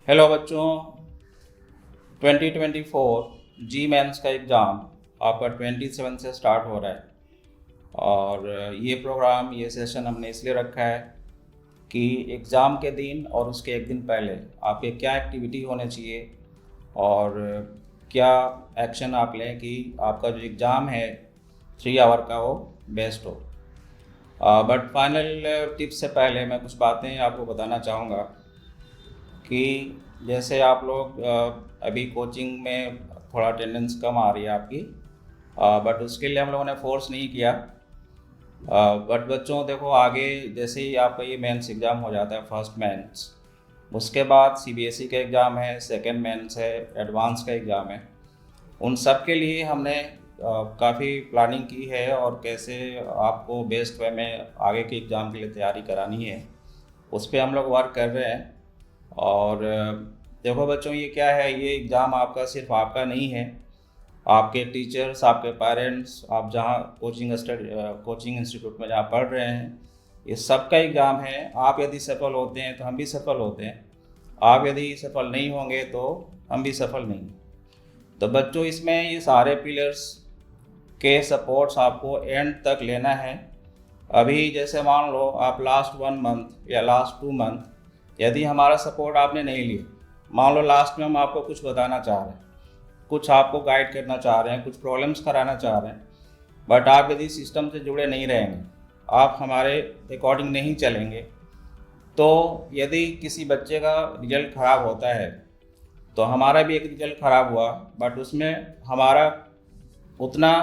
Hello बच्चों, 2024 जी mains का exam आपका 27 से स्टार्ट हो रहा है। और ये प्रोग्राम ये सेशन हमने इसलिए रखा है कि एग्ज़ाम के दिन और उसके एक दिन पहले आपके क्या एक्टिविटी होने चाहिए और क्या एक्शन आप लें कि आपका जो एग्ज़ाम है 3 आवर का वो बेस्ट हो। बट फाइनल टिप्स से पहले मैं कुछ बातें आपको बताना चाहूँगा कि जैसे आप लोग अभी कोचिंग में थोड़ा अटेंडेंस कम आ रही है आपकी, बट उसके लिए हम लोगों ने फोर्स नहीं किया। बट बच्चों देखो, आगे जैसे ही आपका ये मेंस एग्ज़ाम हो जाता है, फर्स्ट मेंस, उसके बाद सीबीएसई का एग्ज़ाम है, सेकंड मेंस है, एडवांस का एग्ज़ाम है। उन सब के लिए हमने काफ़ी प्लानिंग की है और कैसे आपको बेस्ट वे में आगे के एग्ज़ाम के लिए तैयारी करानी है, उस पर हम लोग वर्क कर रहे हैं। और देखो बच्चों, ये क्या है, ये एग्ज़ाम आपका सिर्फ आपका नहीं है, आपके टीचर्स, आपके पेरेंट्स, आप जहाँ कोचिंग इंस्टीट्यूट में जहाँ पढ़ रहे हैं, ये सब का एग्ज़ाम है। आप यदि सफल होते हैं तो हम भी सफल होते हैं, आप यदि सफल नहीं होंगे तो हम भी सफल नहीं। तो बच्चों, इसमें ये सारे पिलर्स के सपोर्ट्स आपको एंड तक लेना है। अभी जैसे मान लो आप लास्ट 1 मंथ या लास्ट 2 मंथ यदि हमारा सपोर्ट आपने नहीं लिया, मान लो लास्ट में हम आपको कुछ बताना चाह रहे हैं, कुछ आपको गाइड करना चाह रहे हैं, कुछ प्रॉब्लम्स कराना चाह रहे हैं, बट आप यदि सिस्टम से जुड़े नहीं रहेंगे, आप हमारे अकॉर्डिंग नहीं चलेंगे, तो यदि किसी बच्चे का रिजल्ट ख़राब होता है तो हमारा भी एक रिजल्ट ख़राब हुआ, बट उसमें हमारा उतना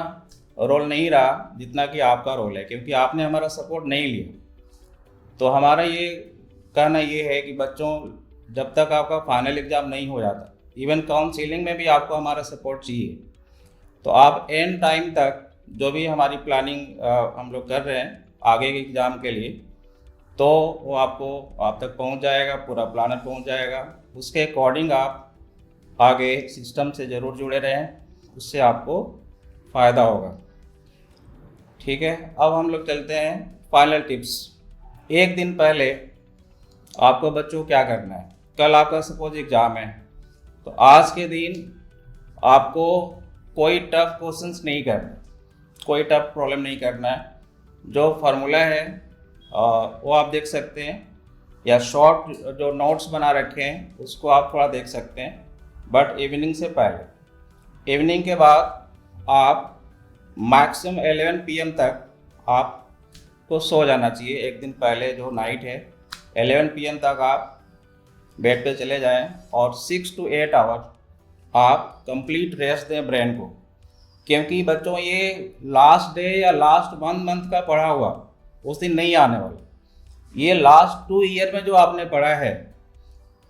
रोल नहीं रहा जितना कि आपका रोल है, क्योंकि आपने हमारा सपोर्ट नहीं लिया। तो हमारा ये कहना ये है कि बच्चों, जब तक आपका फाइनल एग्ज़ाम नहीं हो जाता, इवन काउंसलिंग में भी आपको हमारा सपोर्ट चाहिए। तो आप एंड टाइम तक जो भी हमारी प्लानिंग हम लोग कर रहे हैं आगे के एग्ज़ाम के लिए, तो वो आपको आप तक पहुंच जाएगा, पूरा प्लानर पहुंच जाएगा। उसके अकॉर्डिंग आप आगे सिस्टम से ज़रूर जुड़े रहें, उससे आपको फ़ायदा होगा। ठीक है, अब हम लोग चलते हैं फाइनल टिप्स। एक दिन पहले आपको बच्चों क्या करना है, कल आपका सपोज एग्ज़ाम है, तो आज के दिन आपको कोई टफ क्वेश्चंस नहीं करना, कोई टफ प्रॉब्लम नहीं करना है। जो फार्मूला है वो आप देख सकते हैं, या शॉर्ट जो नोट्स बना रखे हैं उसको आप थोड़ा देख सकते हैं। बट इवनिंग से पहले, इवनिंग के बाद आप मैक्सिमम 11 PM तक आपको सो जाना चाहिए। एक दिन पहले जो नाइट है, 11 PM तक आप बेड पे चले जाएं और 6 to 8 आवर आप कंप्लीट रेस्ट दें ब्रेन को। क्योंकि बच्चों, ये लास्ट डे या लास्ट 1 मंथ का पढ़ा हुआ उस दिन नहीं आने वाला। ये लास्ट 2 ईयर में जो आपने पढ़ा है,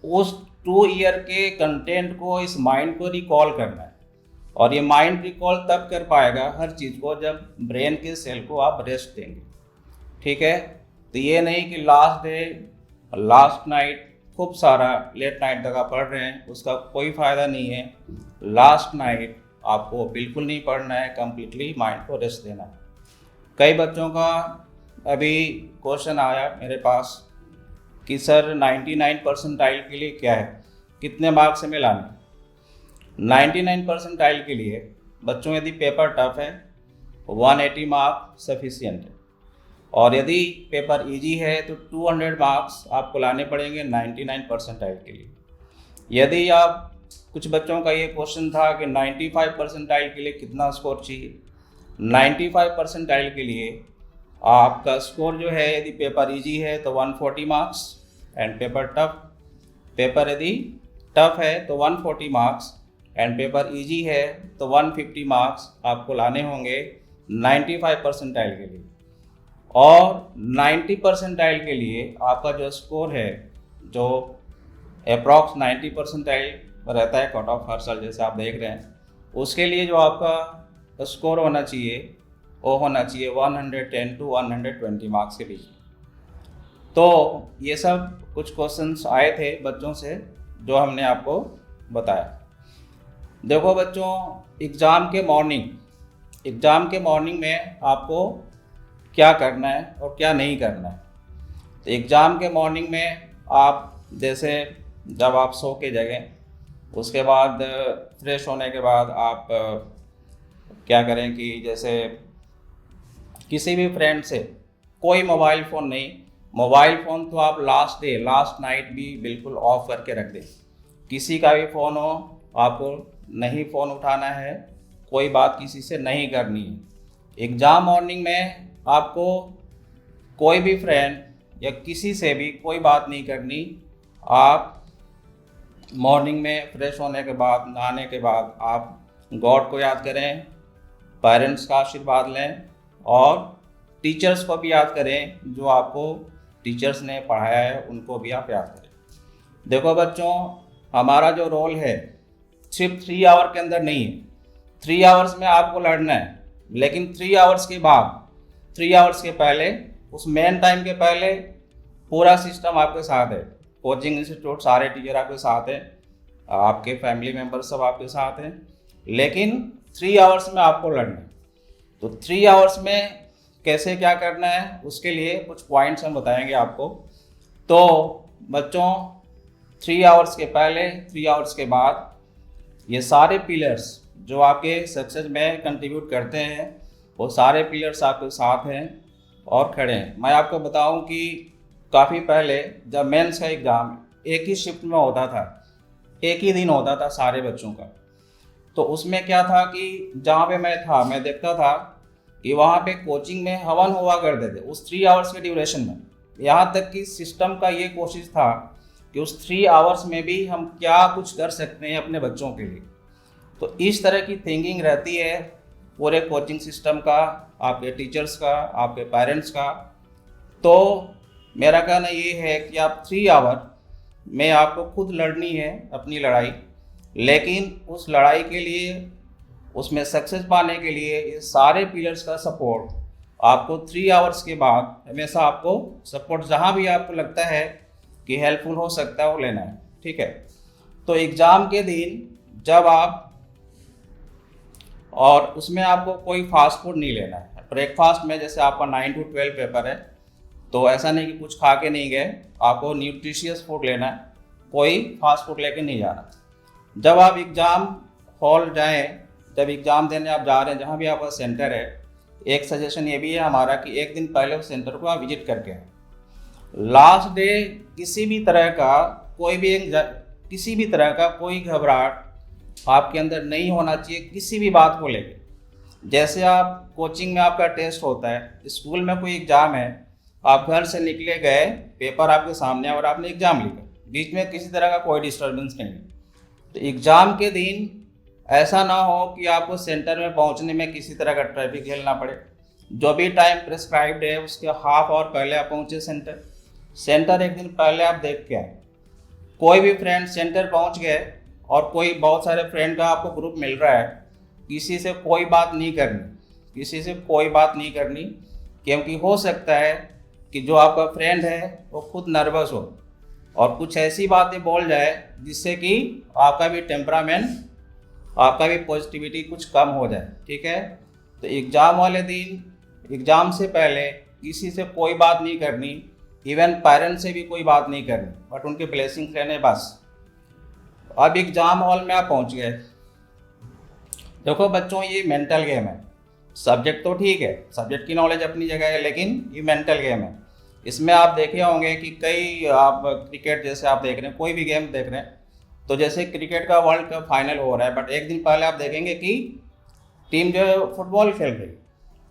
उस 2 ईयर के कंटेंट को, इस माइंड को रिकॉल करना है। और ये माइंड रिकॉल तब कर पाएगा हर चीज़ को जब ब्रेन के सेल को आप रेस्ट देंगे। ठीक है, तो ये नहीं कि लास्ट डे, लास्ट नाइट खूब सारा लेट नाइट तक आप पढ़ रहे हैं, उसका कोई फ़ायदा नहीं है। लास्ट नाइट आपको बिल्कुल नहीं पढ़ना है, कम्प्लीटली माइंड को रेस्ट देना है। कई बच्चों का अभी क्वेश्चन आया मेरे पास कि सर 99 परसेंटाइल के लिए क्या है, कितने मार्क्स हमें लाने। 99 परसेंटाइल के लिए बच्चों, यदि पेपर टफ है 180 मार्क्स सफिशियंट है, और यदि पेपर इजी है तो 200 मार्क्स आपको लाने पड़ेंगे 99 परसेंटाइल के लिए। यदि आप, कुछ बच्चों का ये क्वेश्चन था कि 95 परसेंटाइल के लिए कितना स्कोर चाहिए। 95 परसेंटाइल के लिए आपका स्कोर जो है, यदि पेपर इजी है तो 140 मार्क्स, एंड पेपर यदि टफ है तो 140 मार्क्स, एंड पेपर इजी है तो 150 मार्क्स आपको लाने होंगे 95 परसेंटाइल के लिए। और 90 परसेंटाइल के लिए आपका जो स्कोर है, जो अप्रॉक्स 90 परसेंटाइल रहता है कट ऑफ हर साल, जैसे आप देख रहे हैं, उसके लिए जो आपका स्कोर होना चाहिए वो होना चाहिए 110 to 120 मार्क्स के बीच। तो ये सब कुछ क्वेश्चंस आए थे बच्चों से जो हमने आपको बताया। देखो बच्चों, एग्ज़ाम के मॉर्निंग में आपको क्या करना है और क्या नहीं करना है। तो एग्ज़ाम के मॉर्निंग में आप जैसे जब आप सो के जगें उसके बाद फ्रेश होने के बाद आप क्या करें कि जैसे किसी भी फ्रेंड से कोई मोबाइल फ़ोन नहीं, मोबाइल फ़ोन तो आप लास्ट नाइट भी बिल्कुल ऑफ करके रख दें। किसी का भी फ़ोन हो आपको नहीं फ़ोन उठाना है, कोई बात किसी से नहीं करनी है। एग्ज़ाम मॉर्निंग में आपको कोई भी फ्रेंड या किसी से भी कोई बात नहीं करनी। आप मॉर्निंग में फ्रेश होने के बाद, नहाने के बाद आप गॉड को याद करें, पेरेंट्स का आशीर्वाद लें और टीचर्स को भी याद करें, जो आपको टीचर्स ने पढ़ाया है उनको भी आप याद करें। देखो बच्चों, हमारा जो रोल है सिर्फ 3 आवर के अंदर नहीं है। 3 आवर्स में आपको लड़ना है, लेकिन 3 आवर्स के बाद, 3 आवर्स के पहले, उस मेन टाइम के पहले पूरा सिस्टम आपके साथ है। कोचिंग इंस्टीट्यूट सारे टीचर आपके साथ हैं, आपके फैमिली मेम्बर सब आपके साथ हैं, लेकिन 3 आवर्स में आपको लड़ना है। तो 3 आवर्स में कैसे क्या करना है उसके लिए कुछ पॉइंट्स हम बताएंगे आपको। तो बच्चों, 3 आवर्स के पहले, 3 आवर्स के बाद ये सारे पिलर्स जो आपके सक्सेस में कंट्रीब्यूट करते हैं, वो सारे पिलर्स आपके साथ हैं और खड़े हैं। मैं आपको बताऊं कि काफ़ी पहले जब मेंस का एग्ज़ाम एक ही शिफ्ट में होता था, एक ही दिन होता था सारे बच्चों का, तो उसमें क्या था कि जहाँ पे मैं था मैं देखता था कि वहाँ पे कोचिंग में हवन हुआ करते थे उस 3 आवर्स के ड्यूरेशन में। यहाँ तक कि सिस्टम का ये कोशिश था कि उस 3 आवर्स में भी हम क्या कुछ कर सकते हैं अपने बच्चों के लिए। तो इस तरह की थिंकिंग रहती है पूरे कोचिंग सिस्टम का, आपके टीचर्स का, आपके पेरेंट्स का। तो मेरा कहना ये है कि आप 3 आवर में आपको खुद लड़नी है अपनी लड़ाई, लेकिन उस लड़ाई के लिए, उसमें सक्सेस पाने के लिए ये सारे पिलर्स का सपोर्ट आपको 3 आवर्स के बाद हमेशा आपको सपोर्ट जहाँ भी आपको लगता है कि हेल्पफुल हो सकता है वो लेना है, ठीक है। तो एग्ज़ाम के दिन जब आप, और उसमें आपको कोई फास्ट फूड नहीं लेना है। ब्रेकफास्ट में जैसे आपका 9 to 12 पेपर है, तो ऐसा नहीं कि कुछ खा के नहीं गए, आपको न्यूट्रिशियस फूड लेना है, कोई फास्ट फूड लेके नहीं जाना। जब आप एग्ज़ाम हॉल जाएं, जब एग्ज़ाम देने आप जा रहे हैं, जहाँ भी आपका सेंटर है, एक सजेशन ये भी है हमारा कि एक दिन पहले उस सेंटर को आप विजिट करके आए। लास्ट डे किसी भी तरह का कोई घबराहट आपके अंदर नहीं होना चाहिए किसी भी बात को लेकर। जैसे आप कोचिंग में आपका टेस्ट होता है, स्कूल में कोई एग्ज़ाम है, आप घर से निकले गए, पेपर आपके सामने और आपने एग्ज़ाम लिखा, बीच में किसी तरह का कोई डिस्टर्बेंस नहीं है। तो एग्ज़ाम के दिन ऐसा ना हो कि आपको सेंटर में पहुंचने में किसी तरह का ट्रैफिक झेलना पड़े। जो भी टाइम प्रिस्क्राइब्ड है उसके हाफ आवर पहले आप पहुंचे सेंटर एक दिन पहले आप देख के आए। कोई भी फ्रेंड सेंटर पहुंच गए और कोई बहुत सारे फ्रेंड का आपको ग्रुप मिल रहा है, किसी से कोई बात नहीं करनी, क्योंकि हो सकता है कि जो आपका फ्रेंड है वो खुद नर्वस हो और कुछ ऐसी बातें बोल जाए जिससे कि आपका भी टेम्परामेंट, आपका भी पॉजिटिविटी कुछ कम हो जाए, ठीक है। तो एग्ज़ाम वाले दिन, एग्ज़ाम से पहले किसी से कोई बात नहीं करनी, इवन पेरेंट्स से भी कोई बात नहीं करनी, बट उनके ब्लेसिंग्स लेने बस। अब एग्ज़ाम हॉल में आप पहुंच गए। देखो बच्चों, ये मेंटल गेम है। सब्जेक्ट तो ठीक है, सब्जेक्ट की नॉलेज अपनी जगह है, लेकिन ये मेंटल गेम है। इसमें आप देखे होंगे कि कई, आप क्रिकेट जैसे आप देख रहे हैं, कोई भी गेम देख रहे हैं, तो जैसे क्रिकेट का वर्ल्ड कप फाइनल हो रहा है, बट एक दिन पहले आप देखेंगे कि टीम जो है फुटबॉल खेल रही है।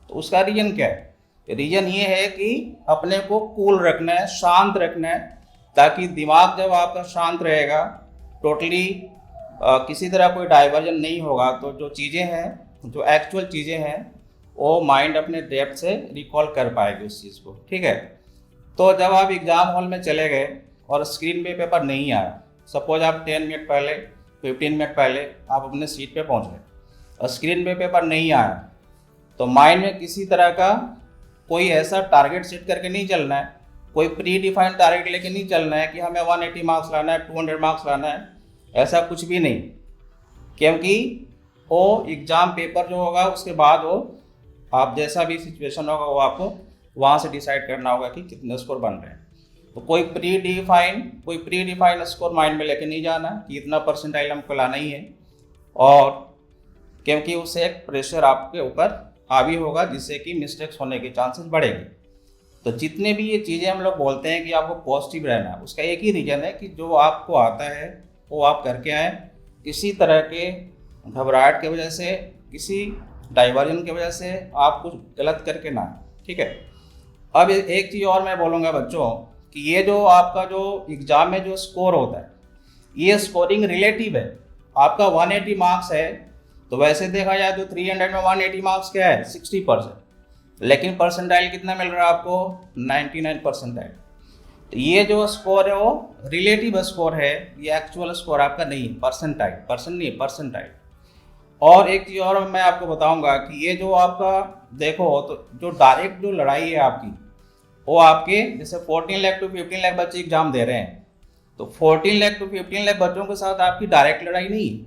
तो उसका रीज़न क्या है? रीज़न ये है कि अपने को कूल रखना है, शांत रखना है, ताकि दिमाग जब आपका शांत रहेगा, टोटली किसी तरह कोई डाइवर्जन नहीं होगा, तो जो चीज़ें हैं, जो एक्चुअल चीज़ें हैं, वो माइंड अपने डेप्थ से रिकॉल कर पाएगी उस चीज़ को, ठीक है। तो जब आप एग्ज़ाम हॉल में चले गए और स्क्रीन पे पेपर नहीं आया, सपोज आप 10 मिनट पहले, 15 मिनट पहले आप अपने सीट पे पहुंच गए और स्क्रीन पे पेपर नहीं आया, तो माइंड में किसी तरह का कोई ऐसा टारगेट सेट करके नहीं चलना है, कोई प्री डिफाइंड टारगेट लेके नहीं चलना है कि हमें 180 मार्क्स लाना है, 200 मार्क्स लाना है, ऐसा कुछ भी नहीं। क्योंकि वो एग्ज़ाम पेपर जो होगा उसके बाद वो आप जैसा भी सिचुएशन होगा वो आपको वहाँ से डिसाइड करना होगा कि कितने स्कोर बन रहे हैं। तो कोई प्री डिफाइंड स्कोर माइंड में लेके नहीं जाना कि इतना परसेंटाइल हमको लाना ही है, और क्योंकि उससे एक प्रेशर आपके ऊपर हावी होगा जिससे कि मिस्टेक्स होने के चांसेस बढ़ेंगे। तो जितने भी ये चीज़ें हम लोग बोलते हैं कि आपको पॉजिटिव रहना है, उसका एक ही रीज़न है कि जो आपको आता है वो आप करके आए, किसी तरह के घबराहट की वजह से, किसी डाइवर्जन की वजह से आप कुछ गलत करके ना, ठीक है। अब एक चीज़ और मैं बोलूँगा बच्चों कि ये जो आपका जो एग्ज़ाम में जो स्कोर होता है, ये स्कोरिंग रिलेटिव है। आपका 180 मार्क्स है, तो वैसे देखा जाए तो 300 में 180 मार्क्स क्या है, 60%, लेकिन परसेंटाइल कितना मिल रहा है आपको, 99 परसेंटाइल। तो ये जो स्कोर है वो रिलेटिव स्कोर है, ये एक्चुअल स्कोर आपका नहीं है, परसेंटाइल, परसेंट नहीं, परसेंटाइल। और एक चीज़ और मैं आपको बताऊंगा कि ये जो आपका देखो तो जो डायरेक्ट जो लड़ाई है आपकी, वो आपके जैसे 14 लाख टू 15 लाख बच्चे एग्जाम दे रहे हैं, तो 14 लाख टू 15 लाख बच्चों के साथ आपकी डायरेक्ट लड़ाई नहीं है।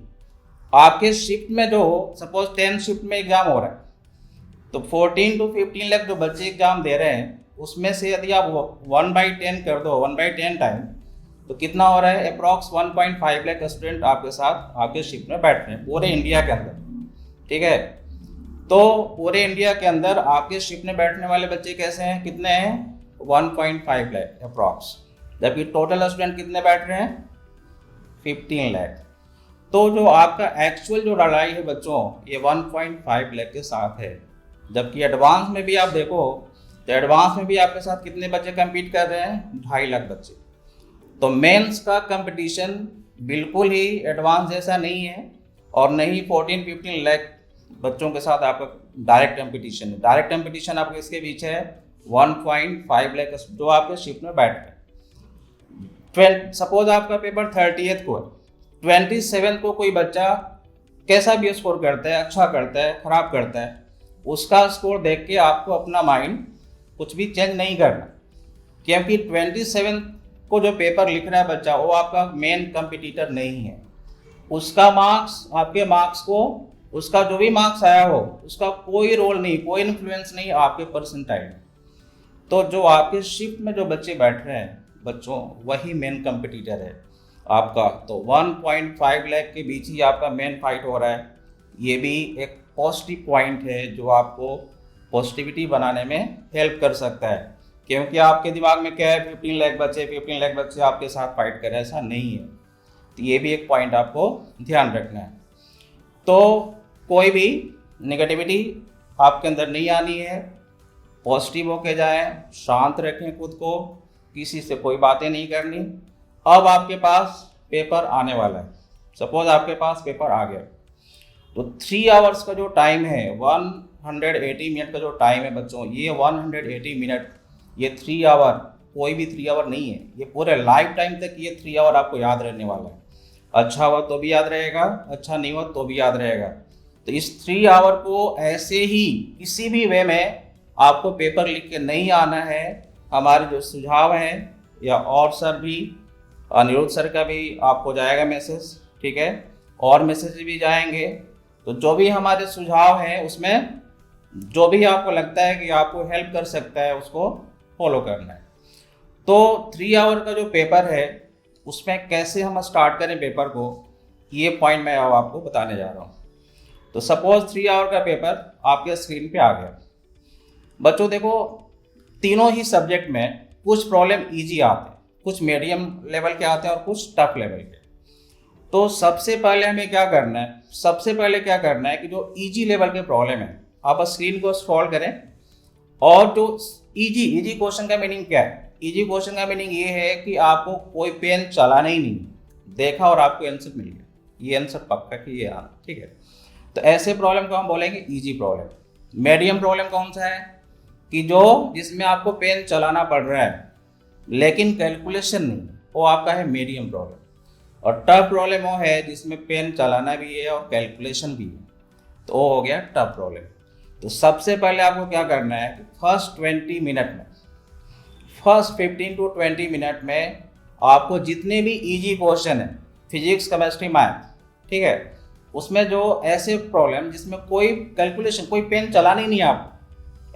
आपके शिफ्ट में जो सपोज 10 शिफ्ट में एग्जाम हो रहा है, तो 14 टू 15 लाख जो बच्चे एग्जाम दे रहे हैं, उसमें से यदि आप 1/10 कर दो, 1/10 टाइम, तो कितना हो रहा है, अप्रॉक्स 1.5 लाख स्टूडेंट आपके साथ आपके शिफ्ट में बैठ रहे हैं पूरे इंडिया के अंदर, ठीक है। तो पूरे इंडिया के अंदर आपके शिफ्ट में बैठने वाले बच्चे कैसे हैं, कितने हैं, 1.5 लाख अप्रॉक्स, जबकि टोटल स्टूडेंट कितने बैठ रहे हैं, 15 लाख। तो जो आपका एक्चुअल जो लड़ाई है बच्चों, ये 1.5 लाख के साथ है। जबकि एडवांस में भी आप देखो तो एडवांस में भी आपके साथ कितने बच्चे compete कर रहे हैं, 2.5 लाख बच्चे। तो मेंस का कंपटीशन बिल्कुल ही एडवांस जैसा नहीं है, और नहीं 14-15 लाख बच्चों के साथ आपका डायरेक्ट कंपटीशन है। डायरेक्ट कंपटीशन आपके इसके बीच है 1.5 लाख जो आपके शिफ्ट में बैठ रहे। सपोज आपका पेपर 30th को है, 27th को कोई बच्चा कैसा भी स्कोर करता है, अच्छा करता है, खराब करता है, उसका स्कोर देख के आपको अपना माइंड कुछ भी चेंज नहीं करना, क्योंकि 27 को जो पेपर लिख रहा है बच्चा, वो आपका मेन कंपटीटर नहीं है। उसका मार्क्स, आपके मार्क्स को, उसका जो भी मार्क्स आया हो, उसका कोई रोल नहीं, कोई इन्फ्लुएंस नहीं आपके परसेंटाइल। तो जो आपके शिफ्ट में जो बच्चे बैठ रहे हैं बच्चों, वही मेन कंपटीटर है आपका। तो 1.5 लाख के बीच ही आपका मेन फाइट हो रहा है। ये भी एक पॉजिटिव पॉइंट है जो आपको पॉजिटिविटी बनाने में हेल्प कर सकता है, क्योंकि आपके दिमाग में क्या है, 15 लाख बच्चे आपके साथ फाइट कर रहे हैं, ऐसा नहीं है। तो ये भी एक पॉइंट आपको ध्यान रखना है। तो कोई भी नेगेटिविटी आपके अंदर नहीं आनी है, पॉजिटिव होके जाएं, शांत रखें खुद को, किसी से कोई बातें नहीं करनी। अब आपके पास पेपर आने वाला है, सपोज आपके पास पेपर आ गया, तो 3 आवर्स का जो टाइम है, 180 मिनट का जो टाइम है बच्चों, ये 180 मिनट, ये 3 आवर कोई भी 3 आवर नहीं है, ये पूरे लाइफ टाइम तक ये 3 आवर आपको याद रहने वाला है। अच्छा हुआ तो भी याद रहेगा, अच्छा नहीं हुआ तो भी याद रहेगा। तो इस 3 आवर को ऐसे ही किसी भी वे में आपको पेपर लिख के नहीं आना है। हमारे जो सुझाव हैं, या और सर भी, अनिरुद्ध सर का भी आपको जाएगा मैसेज, ठीक है, और मैसेज भी जाएंगे। तो जो भी हमारे सुझाव हैं, उसमें जो भी आपको लगता है कि आपको हेल्प कर सकता है, उसको फॉलो करना है। तो 3 आवर का जो पेपर है, उसमें कैसे हम स्टार्ट करें पेपर को, ये पॉइंट मैं अब आपको बताने जा रहा हूँ। तो सपोज 3 आवर का पेपर आपके स्क्रीन पे आ गया। बच्चों देखो, तीनों ही सब्जेक्ट में कुछ प्रॉब्लम इजी आते हैं, कुछ मीडियम लेवल के आते हैं और कुछ टफ लेवल के। तो सबसे पहले हमें क्या करना है, सबसे पहले क्या करना है कि जो इजी लेवल के प्रॉब्लम है, आप स्क्रीन को स्क्रॉल करें, और जो इजी क्वेश्चन का मीनिंग क्या है, इजी क्वेश्चन का मीनिंग ये है कि आपको कोई पेन चलाना ही नहीं, देखा और आपको आंसर मिल गया, ये आंसर पक्का कि ये आना, ठीक है। तो ऐसे प्रॉब्लम को हम बोलेंगे इजी प्रॉब्लम। मीडियम प्रॉब्लम कौन सा है, कि जो जिसमें आपको पेन चलाना पड़ रहा है लेकिन कैलकुलेशन नहीं, वो आपका है मीडियम प्रॉब्लम। और टफ प्रॉब्लम वो है जिसमें पेन चलाना भी है और कैलकुलेशन भी है, तो वो हो गया टफ प्रॉब्लम। तो सबसे पहले आपको क्या करना है कि फर्स्ट 20 मिनट में, फर्स्ट 15 टू 20 मिनट में आपको जितने भी इजी क्वेश्चन है, फिजिक्स, केमिस्ट्री, मैथ, ठीक है, उसमें जो ऐसे प्रॉब्लम जिसमें कोई कैलकुलेशन, कोई पेन चलाना ही नहीं है आपको,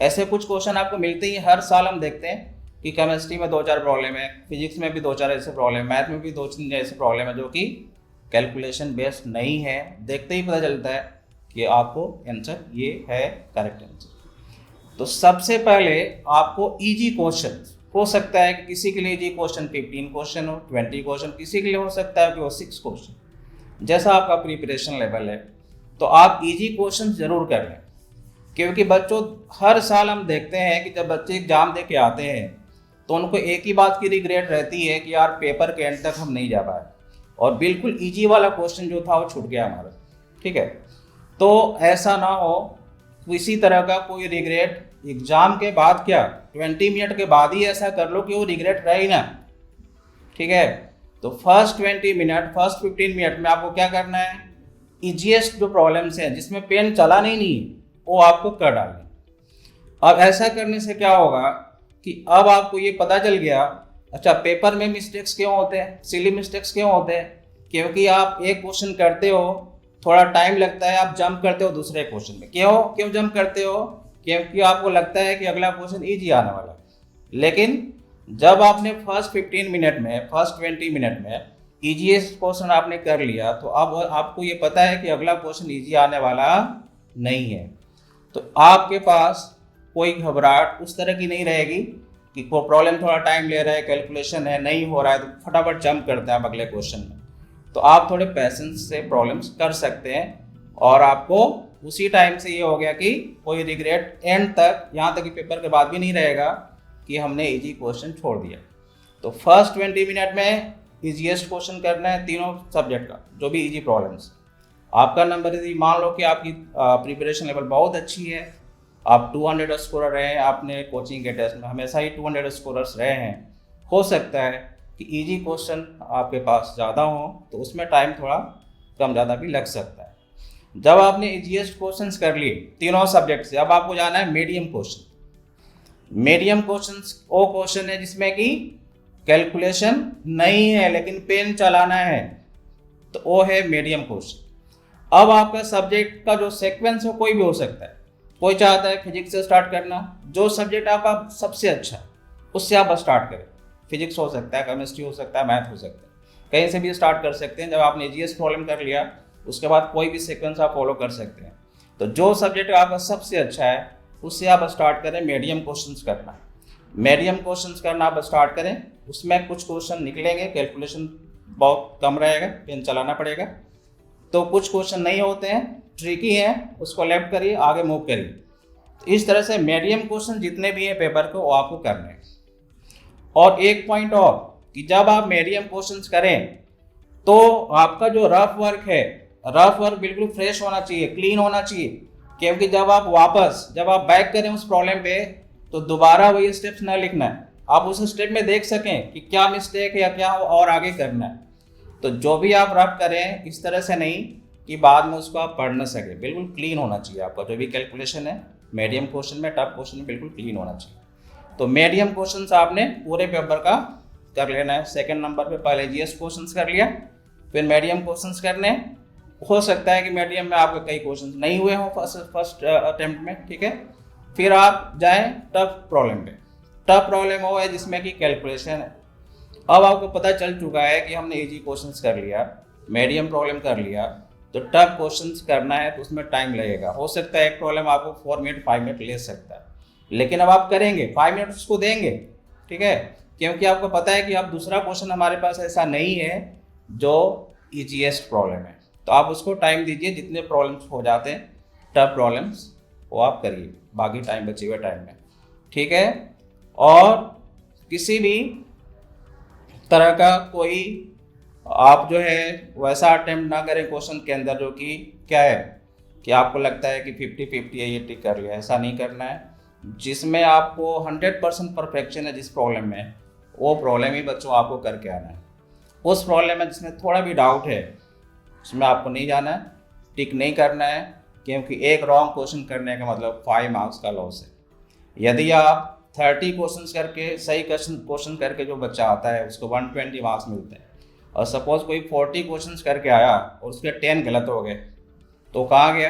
ऐसे कुछ क्वेश्चन आपको मिलते ही हर साल हम देखते हैं कि केमिस्ट्री में 2-4 प्रॉब्लम है, फिजिक्स में भी 2-4 ऐसे प्रॉब्लम, मैथ में भी 2-3 ऐसे प्रॉब्लम है जो कि कैलकुलेशन बेस्ड नहीं है। देखते ही पता चलता है कि आपको आंसर ये है करेक्ट आंसर। तो सबसे पहले आपको इजी क्वेश्चन, हो सकता है कि किसी के लिए इजी क्वेश्चन 15 क्वेश्चन हो, 20 क्वेश्चन, किसी के लिए हो सकता है कि वो 6 क्वेश्चन, जैसा आपका प्रिपरेशन लेवल है। तो आप इजी क्वेश्चन जरूर कर लें, क्योंकि बच्चों हर साल हम देखते हैं कि जब बच्चे एग्जाम दे के आते हैं तो उनको एक ही बात की रिग्रेट रहती है कि यार पेपर के एंड तक हम नहीं जा पाए और बिल्कुल इजी वाला क्वेश्चन जो था वो छूट गया हमारा। ठीक है, तो ऐसा ना हो, किसी तरह का कोई रिग्रेट एग्जाम के बाद, क्या 20 मिनट के बाद ही ऐसा कर लो कि वो रिग्रेट रहे ही ना। ठीक है, तो फर्स्ट 20 मिनट, फर्स्ट 15 मिनट में आपको क्या करना है, इजीएस्ट जो प्रॉब्लम्स हैं जिसमें पेन चला नहीं वो आपको कर डालना। अब ऐसा करने से क्या होगा कि अब आपको ये पता चल गया, अच्छा पेपर में मिस्टेक्स क्यों होते हैं, सिली मिस्टेक्स क्यों होते हैं, क्योंकि आप एक क्वेश्चन करते हो, थोड़ा टाइम लगता है, आप जंप करते हो दूसरे क्वेश्चन में। क्यों जंप करते हो, क्योंकि आपको लगता है कि अगला क्वेश्चन ईजी आने वाला है। लेकिन जब आपने फर्स्ट 15 मिनट में, फर्स्ट 20 मिनट में ईजीएस्ट क्वेश्चन आपने कर लिया, तो अब आपको ये पता है कि अगला क्वेश्चन ईजी आने वाला नहीं है। तो आपके पास कोई घबराहट उस तरह की नहीं रहेगी कि कोई प्रॉब्लम थोड़ा टाइम ले रहा है, कैलकुलेशन है, नहीं हो रहा है, तो फटाफट जंप करते हैं आप अगले क्वेश्चन में। तो आप थोड़े पेशेंस से प्रॉब्लम्स कर सकते हैं और आपको उसी टाइम से ये हो गया कि कोई रिग्रेट एंड तक, यहाँ तक कि पेपर के बाद भी नहीं रहेगा कि हमने इजी क्वेश्चन छोड़ दिया। तो फर्स्ट 20 मिनट में इजीएस्ट क्वेश्चन करना है तीनों सब्जेक्ट का, जो भी इजी प्रॉब्लम्स। आपका नंबर यदि मान लो कि आपकी प्रिपरेशन लेवल बहुत अच्छी है, आप 200 स्कोरर रहे हैं, आपने कोचिंग के टेस्ट में हमेशा ही 200 स्कोरर्स रहे हैं, हो सकता है कि इजी क्वेश्चन आपके पास ज़्यादा हो तो उसमें टाइम थोड़ा कम ज़्यादा भी लग सकता है। जब आपने इजीएस्ट क्वेश्चंस कर लिए तीनों सब्जेक्ट से, अब आपको जाना है मीडियम क्वेश्चन। मीडियम क्वेश्चंस वो क्वेश्चन है जिसमें कि कैलकुलेशन नहीं है लेकिन पेन चलाना है, तो वो है मीडियम क्वेश्चन। अब आपका सब्जेक्ट का जो सीक्वेंस है कोई भी हो सकता है, कोई चाहता है फिजिक्स से स्टार्ट करना, जो सब्जेक्ट आपका सबसे अच्छा उससे आप स्टार्ट करें। फिजिक्स हो सकता है, केमिस्ट्री हो सकता है, मैथ हो सकता है, कहीं से भी स्टार्ट कर सकते हैं। जब आपने जीएस प्रॉब्लम कर लिया उसके बाद कोई भी सीक्वेंस आप फॉलो कर सकते हैं। तो जो सब्जेक्ट आपका सबसे अच्छा है उससे आप स्टार्ट करें मीडियम क्वेश्चंस करना। मीडियम क्वेश्चंस करना आप स्टार्ट करें, उसमें कुछ क्वेश्चन निकलेंगे, कैलकुलेशन बहुत कम रहेगा, पेन चलाना पड़ेगा, तो कुछ क्वेश्चन नहीं होते हैं, ट्रिकी हैं, उसको लेफ्ट करिए, आगे मूव करिए। तो इस तरह से मीडियम क्वेश्चन जितने भी हैं पेपर को वो आपको करने हैं। और एक पॉइंट और कि जब आप मीडियम क्वेश्चंस करें तो आपका जो रफ वर्क है, रफ वर्क बिल्कुल फ्रेश होना चाहिए, क्लीन होना चाहिए, क्योंकि जब आप बैक करें उस प्रॉब्लम पे तो दोबारा वही स्टेप्स ना लिखना है, आप उस स्टेप में देख सकें कि क्या मिस्टेक है या क्या और आगे करना है। तो जो भी आप रफ करें इस तरह से नहीं कि बाद में उसको आप पढ़ ना सके, बिल्कुल क्लीन होना चाहिए आपका जो भी कैलकुलेशन है मीडियम क्वेश्चन में, टफ क्वेश्चन में बिल्कुल क्लीन होना चाहिए। तो मीडियम क्वेश्चंस आपने पूरे पेपर का कर लेना है। सेकंड नंबर पे पहले जीएस क्वेश्चंस कर लिया, फिर मीडियम क्वेश्चंस करने। हो सकता है कि मीडियम में आपके कई क्वेश्चंस नहीं हुए हों फर्स्ट अटेम्प्ट में, ठीक है। फिर आप जाएं टफ प्रॉब्लम पे। टफ प्रॉब्लम वो है जिसमें कि कैलकुलेशन है। अब आपको पता चल चुका है कि हमने इजी क्वेश्चंस कर लिया, मीडियम प्रॉब्लम कर लिया, तो टफ क्वेश्चंस करना है तो उसमें टाइम लगेगा। हो सकता है एक प्रॉब्लम आपको 4 मिनट 5 मिनट ले सकता है, लेकिन अब आप करेंगे 5 मिनट उसको देंगे, ठीक है, क्योंकि आपको पता है कि अब दूसरा क्वेश्चन हमारे पास ऐसा नहीं है जो ईजीएस्ट प्रॉब्लम है, तो आप उसको टाइम दीजिए। जितने प्रॉब्लम्स हो जाते हैं टफ प्रॉब्लम्स वो आप करिए बाकी टाइम बचे हुए टाइम में, ठीक है। और किसी भी तरह का कोई आप जो है वैसा अटेम्प्ट ना करें क्वेश्चन के अंदर जो कि क्या है कि आपको लगता है कि 50-50 है ये टिक कर लिया, ऐसा नहीं करना है। जिसमें आपको 100% परफेक्शन है जिस प्रॉब्लम में, वो प्रॉब्लम ही बच्चों आपको करके आना है। उस प्रॉब्लम में जिसमें थोड़ा भी डाउट है उसमें आपको नहीं जाना है, टिक नहीं करना है, क्योंकि एक रॉन्ग क्वेश्चन करने का मतलब 5 मार्क्स का लॉस है। यदि आप 30 क्वेश्चन करके सही क्वेश्चन करके जो बच्चा आता है उसको 120 मार्क्स मिलते हैं, और सपोज कोई 40 क्वेश्चन करके आया और उसके 10 गलत हो गए तो कहाँ गया?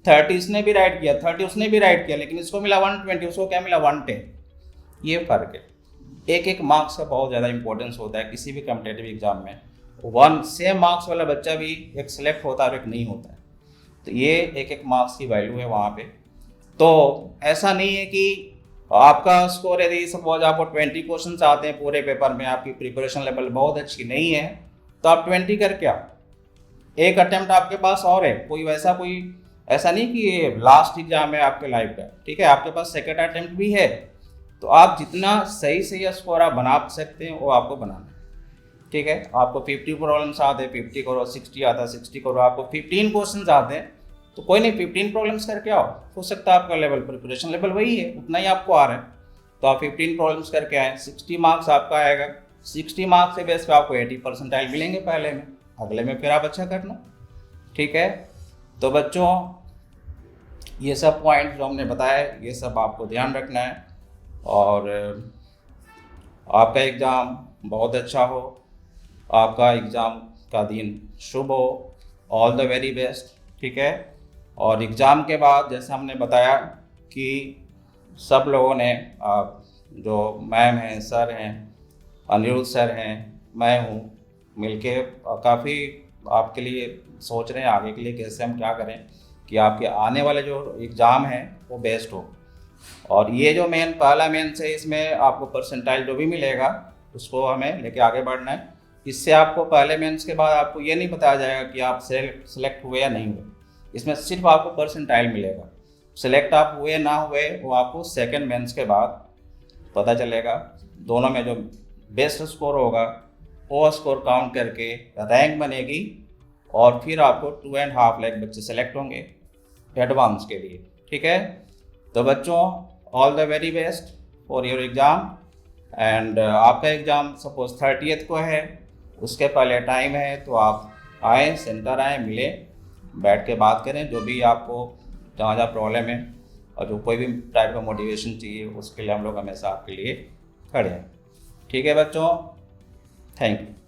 30 इसने भी राइट किया, 30 उसने भी राइट किया, लेकिन इसको मिला 120, उसको क्या मिला 110। ये फ़र्क है। एक एक मार्क्स का बहुत ज़्यादा इंपॉर्टेंस होता है किसी भी कम्पिटेटिव एग्जाम में। वन सेम मार्क्स वाला बच्चा भी एक सिलेक्ट होता है और एक नहीं होता है, तो ये एक एक मार्क्स की वैल्यू है वहाँ पे। तो ऐसा नहीं है कि आपका स्कोर यदि सपोज आपको 20 क्वेश्चन आते हैं पूरे पेपर में, आपकी प्रिपरेशन लेवल बहुत अच्छी नहीं है, तो आप 20 करके आओ, एक अटेम्प्ट आपके पास और है, कोई वैसा कोई ऐसा नहीं कि ये लास्ट एग्जाम है आपके लाइफ का, ठीक है, आपके पास सेकेंड अटेम्प्ट भी है। तो आप जितना सही सही स्कोर आप बना सकते हैं वो आपको बनाना है, ठीक है। आपको 50 प्रॉब्लम्स आते हैं 50 करो, 60 आता है 60 करो, आपको 15 क्वेश्चन आते हैं तो कोई नहीं 15 प्रॉब्लम्स करके आओ, हो सकता है आपका लेवल प्रिपरेशन लेवल वही है, उतना ही आपको आ रहा है, तो आप 15 प्रॉब्लम्स करके आए, 60 मार्क्स आपका आएगा, 60 मार्क्स के बेस पे आपको 80 परसेंटाइल मिलेंगे पहले में, अगले में फिर आप अच्छा करना, ठीक है। तो बच्चों ये सब पॉइंट जो हमने बताया ये सब आपको ध्यान रखना है, और आपका एग्ज़ाम बहुत अच्छा हो, आपका एग्ज़ाम का दिन शुभ हो, ऑल द वेरी बेस्ट, ठीक है। और एग्ज़ाम के बाद जैसे हमने बताया कि सब लोगों ने जो मैम हैं, सर हैं, अनिरुद्ध सर हैं, मैं हूँ, मिलके काफ़ी आपके लिए सोच रहे हैं आगे के लिए कैसे हम क्या करें कि आपके आने वाले जो एग्ज़ाम है वो बेस्ट हो। और ये जो पहला मेंस है इसमें आपको परसेंटाइल जो भी मिलेगा उसको हमें लेके आगे बढ़ना है। इससे आपको पहले मेंस के बाद आपको ये नहीं बताया जाएगा कि आप सेलेक्ट हुए या नहीं हुए, इसमें सिर्फ आपको परसेंटाइल मिलेगा। सेलेक्ट आप हुए ना हुए वो आपको सेकंड मेंस के बाद पता चलेगा। दोनों में जो बेस्ट स्कोर होगा वो स्कोर काउंट करके रैंक बनेगी और फिर आपको 2.5 लाख बच्चे सेलेक्ट होंगे एडवांस के लिए, ठीक है। तो बच्चों all the very best for your exam, and आपका एग्ज़ाम सपोज 30th को है, उसके पहले टाइम है, तो आप आए, सेंटर आए, मिले, बैठ के बात करें, जो भी आपको जहाँ जहाँ प्रॉब्लम है और जो कोई भी टाइप का मोटिवेशन चाहिए उसके लिए हम लोग हमेशा आपके लिए खड़े हैं, ठीक है बच्चों, थैंक यू।